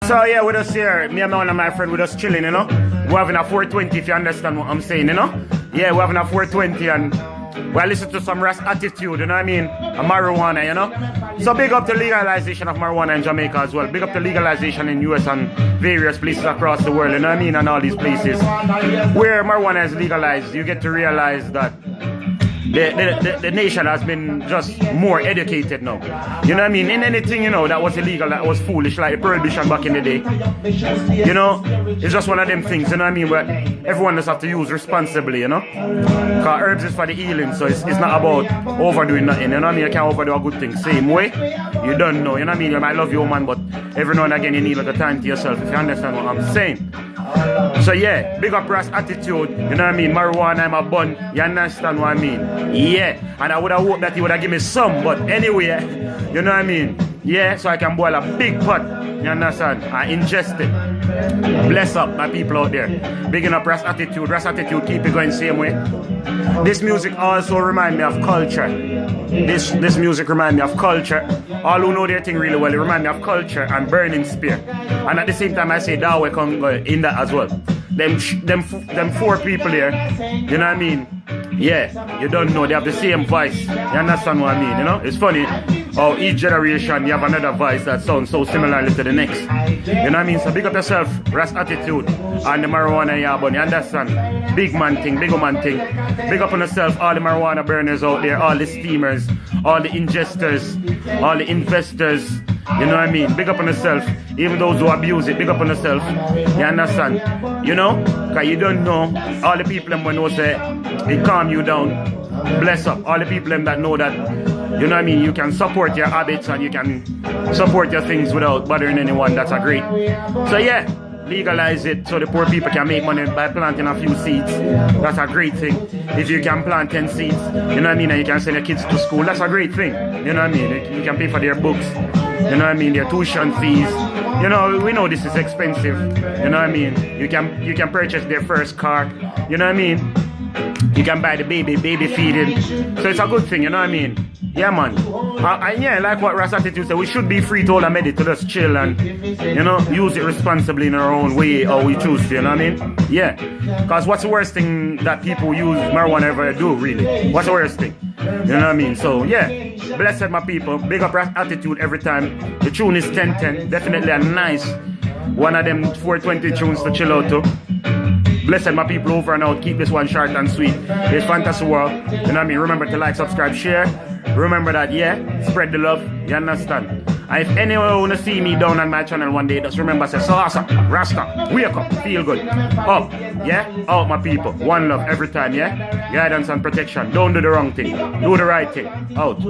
So yeah, with us here, me and one of my friends, with us chilling, you know. We're having a 420 if you understand what I'm saying, you know. Yeah, we're having a 420 and we're listening to some Ras Attitude, you know what I mean? A marijuana, you know. So big up the legalization of marijuana in Jamaica as well. Big up the legalization in US and various places across the world, you know what I mean? And all these places where marijuana is legalized, you get to realize that the nation has been just more educated now. You know what I mean? In anything, you know, that was illegal, that was foolish, like prohibition back in the day. You know, it's just one of them things, you know what I mean? But everyone just have to use responsibly, you know? Because herbs is for the healing, so it's not about overdoing nothing, you know what I mean? You can't overdo a good thing. Same way, you don't know, you know what I mean? You might love your man, but every now and again you need like a time to yourself, if you understand what I'm saying. So yeah, big up Ras Attitude, you know what I mean? Marijuana, I'm a bun, you understand what I mean? Yeah, and I would have hoped that he would have given me some, but anyway, you know what I mean? Yeah, so I can boil a big pot, you understand? I ingest it. Bless up my people out there. Bigging up Ras Attitude, keep it going same way. This music also remind me of culture. This music remind me of culture. All who know their thing really well, it remind me of culture and burning spear. And at the same time I say that way come in that as well. Them four people here, you know what I mean? Yeah, you don't know, they have the same voice. You understand what I mean, you know? It's funny how each generation you have another voice that sounds so similarly to the next. You know what I mean? So big up yourself, Ras Attitude, and the marijuana yeah, but you understand? Big man thing, big man thing. Big up on yourself, all the marijuana burners out there, all the steamers, all the ingesters, all the investors. You know what I mean? Big up on yourself. Even those who abuse it, big up on yourself. You understand? You know? Because you don't know. All the people them when say it calm you down. Bless up. All the people them that know that, you know what I mean? You can support your habits and you can support your things without bothering anyone. That's a great. So yeah, legalize it so the poor people can make money by planting a few seeds. That's a great thing. If you can plant 10 seeds, you know what I mean? And you can send your kids to school. That's a great thing. You know what I mean? You can pay for their books. You know what I mean? Their tuition fees. You know, we know this is expensive. You know what I mean? You can purchase their first car. You know what I mean? You can buy the baby feeding. So it's a good thing, you know what I mean? Yeah, man. Yeah, like what Ras Attitude said, we should be free to all admit it, to just chill and, you know, use it responsibly in our own way or we choose to, you know what I mean? Yeah. Because what's the worst thing that people use marijuana ever do, really? What's the worst thing? You know what I mean? So, yeah. Blessed, my people. Big up Ras Attitude every time. The tune is 1010. Definitely a nice one of them 420 tunes to chill out to. Blessed, my people, over and out. Keep this one short and sweet. It's Fantasy World. You know what I mean? Remember to like, subscribe, share. Remember that, yeah? Spread the love. You understand? And if anyone wanna see me down on my channel one day, just remember, say, Salsa, Rasta, wake up, feel good. Up, yeah? Out, my people. One love every time, yeah? Guidance and protection. Don't do the wrong thing. Do the right thing. Out.